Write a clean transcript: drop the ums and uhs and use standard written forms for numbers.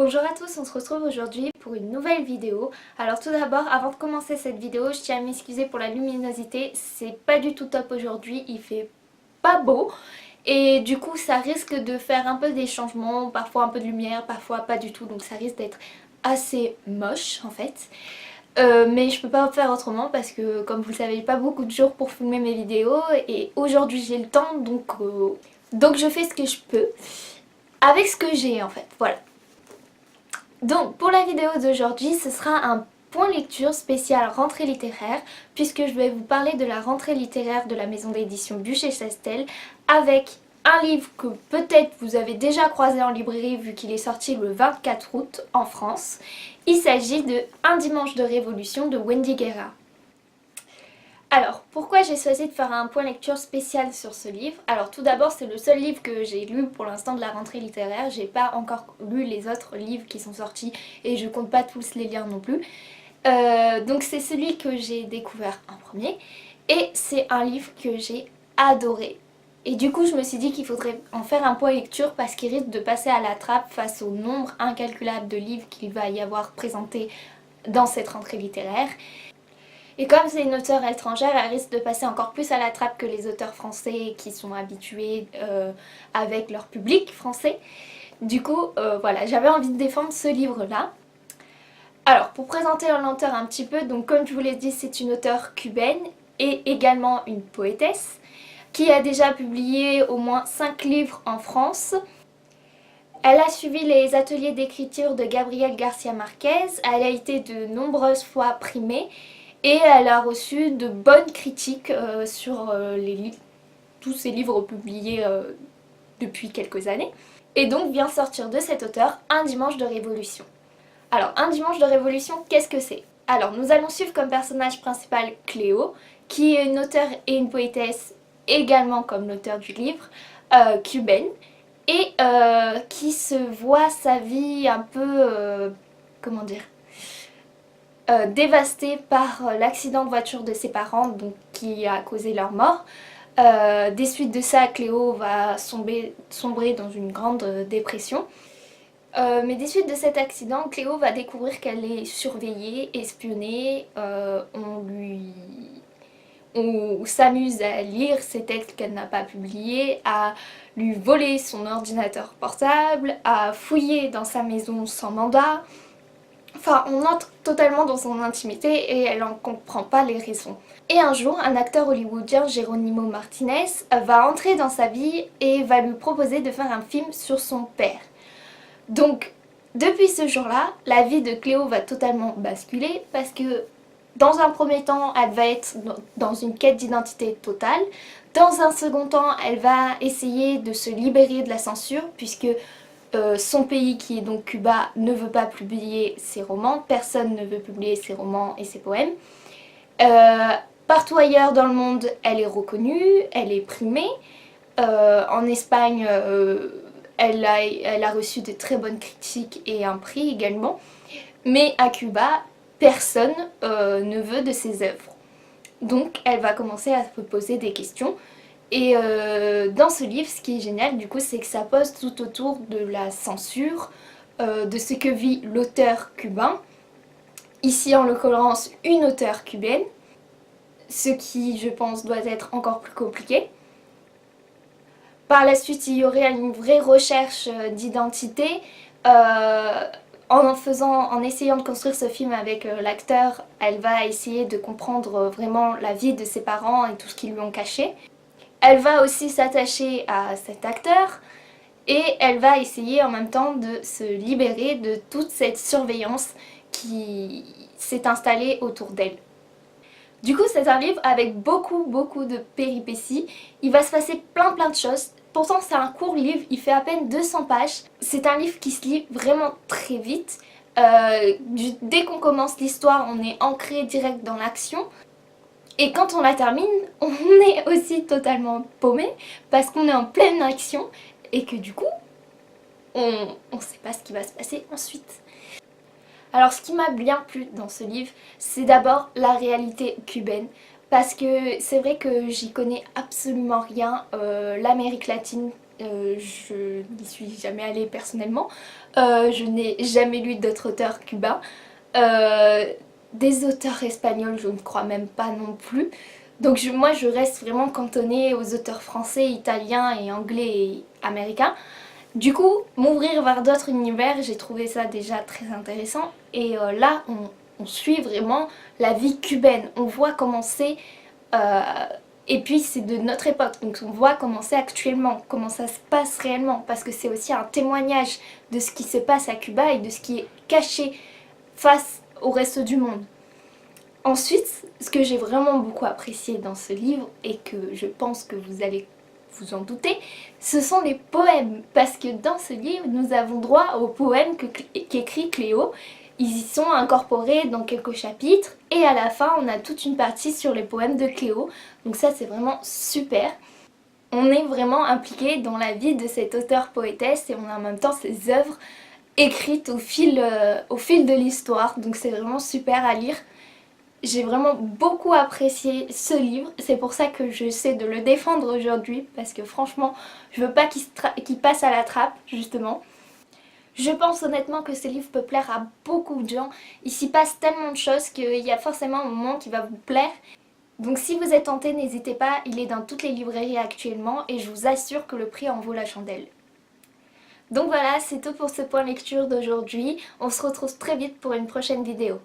Bonjour à tous, on se retrouve aujourd'hui pour une nouvelle vidéo. Alors tout d'abord, avant de commencer cette vidéo, je tiens à m'excuser pour la luminosité. C'est pas du tout top aujourd'hui, il fait pas beau. Et du coup ça risque de faire un peu des changements, parfois un peu de lumière, parfois pas du tout. Donc ça risque d'être assez moche en fait. Mais je peux pas faire autrement parce que comme vous le savez, j'ai pas beaucoup de jours pour filmer mes vidéos. Et aujourd'hui j'ai le temps donc je fais ce que je peux. Avec ce que j'ai en fait, voilà. Donc pour la vidéo d'aujourd'hui, ce sera un point lecture spécial rentrée littéraire puisque je vais vous parler de la rentrée littéraire de la maison d'édition Buchet-Chastel avec un livre que peut-être vous avez déjà croisé en librairie vu qu'il est sorti le 24 août en France. Il s'agit de Un dimanche de révolution de Wendy Guerra. Alors, pourquoi j'ai choisi de faire un point lecture spécial sur ce livre? Alors tout d'abord, c'est le seul livre que j'ai lu pour l'instant de la rentrée littéraire. J'ai pas encore lu les autres livres qui sont sortis et je compte pas tous les lire non plus. Donc c'est celui que j'ai découvert en premier et c'est un livre que j'ai adoré. Et du coup je me suis dit qu'il faudrait en faire un point lecture parce qu'il risque de passer à la trappe face au nombre incalculable de livres qu'il va y avoir présentés dans cette rentrée littéraire. Et comme c'est une auteure étrangère, elle risque de passer encore plus à la trappe que les auteurs français qui sont habitués avec leur public français. Du coup, voilà, j'avais envie de défendre ce livre-là. Alors, pour présenter l'auteure un petit peu, donc comme je vous l'ai dit, c'est une auteure cubaine et également une poétesse qui a déjà publié au moins 5 livres en France. Elle a suivi les ateliers d'écriture de Gabriel Garcia Marquez, elle a été de nombreuses fois primée et elle a reçu de bonnes critiques sur tous ses livres publiés depuis quelques années. Et donc vient sortir de cet auteur Un dimanche de révolution. Alors, Un dimanche de révolution, qu'est-ce que c'est? Alors, nous allons suivre comme personnage principal Cléo, qui est une auteure et une poétesse, également comme l'auteur du livre, cubaine, et qui se voit sa vie un peu, comment dire, dévastée par l'accident de voiture de ses parents, donc, qui a causé leur mort. Des suites de ça, Cléo va sombrer dans une grande dépression. Mais des suites de cet accident, Cléo va découvrir qu'elle est surveillée, espionnée, on s'amuse à lire ses textes qu'elle n'a pas publiés, à lui voler son ordinateur portable, à fouiller dans sa maison sans mandat. Enfin, on entre totalement dans son intimité et elle n'en comprend pas les raisons. Et un jour, un acteur hollywoodien, Jerónimo Martínez, va entrer dans sa vie et va lui proposer de faire un film sur son père. Donc, depuis ce jour-là, la vie de Cléo va totalement basculer parce que dans un premier temps, elle va être dans une quête d'identité totale. Dans un second temps, elle va essayer de se libérer de la censure puisque son pays, qui est donc Cuba, ne veut pas publier ses romans. Personne ne veut publier ses romans et ses poèmes. Partout ailleurs dans le monde, elle est reconnue, elle est primée. En Espagne, elle a reçu de très bonnes critiques et un prix également. Mais à Cuba, personne ne veut de ses œuvres. Donc elle va commencer à se poser des questions. Et dans ce livre, ce qui est génial du coup, c'est que ça pose tout autour de la censure, de ce que vit l'auteur cubain. Ici en l'occurrence une auteure cubaine, ce qui je pense doit être encore plus compliqué. Par la suite, il y aurait une vraie recherche d'identité. En essayant de construire ce film avec l'acteur, elle va essayer de comprendre vraiment la vie de ses parents et tout ce qu'ils lui ont caché. Elle va aussi s'attacher à cet acteur et elle va essayer en même temps de se libérer de toute cette surveillance qui s'est installée autour d'elle. Du coup, c'est un livre avec beaucoup de péripéties. Il va se passer plein de choses. Pourtant, c'est un court livre, il fait à peine 200 pages. C'est un livre qui se lit vraiment très vite. Dès qu'on commence l'histoire, on est ancré direct dans l'action. Et quand on la termine, on est aussi totalement paumé parce qu'on est en pleine action et que du coup, on ne sait pas ce qui va se passer ensuite. Alors ce qui m'a bien plu dans ce livre, c'est d'abord la réalité cubaine. Parce que c'est vrai que j'y connais absolument rien. L'Amérique latine, Je n'y suis jamais allée personnellement. Je n'ai jamais lu d'autres auteurs cubains. Des auteurs espagnols, je ne crois même pas non plus. Donc moi je reste vraiment cantonnée aux auteurs français, italiens et anglais et américains. Du coup, m'ouvrir vers d'autres univers, j'ai trouvé ça déjà très intéressant. Et là, on suit vraiment la vie cubaine. On voit comment c'est. euh, et puis c'est de notre époque, donc on voit comment c'est actuellement, comment ça se passe réellement. Parce que c'est aussi un témoignage de ce qui se passe à Cuba et de ce qui est caché face au reste du monde. Ensuite, ce que j'ai vraiment beaucoup apprécié dans ce livre, et que je pense que vous allez vous en douter, ce sont les poèmes. Parce que dans ce livre, nous avons droit aux poèmes qu'écrit Cléo. Ils y sont incorporés dans quelques chapitres, et à la fin, on a toute une partie sur les poèmes de Cléo. Donc ça, c'est vraiment super. On est vraiment impliqué dans la vie de cette auteure-poétesse, et on a en même temps ses œuvres écrites au fil de l'histoire. Donc c'est vraiment super à lire. J'ai vraiment beaucoup apprécié ce livre, c'est pour ça que j'essaie de le défendre aujourd'hui, parce que franchement, je veux pas qu'il passe à la trappe, justement. Je pense honnêtement que ce livre peut plaire à beaucoup de gens. Il s'y passe tellement de choses qu'il y a forcément un moment qui va vous plaire. Donc si vous êtes tenté, n'hésitez pas, il est dans toutes les librairies actuellement et je vous assure que le prix en vaut la chandelle. Donc voilà, c'est tout pour ce point lecture d'aujourd'hui. On se retrouve très vite pour une prochaine vidéo.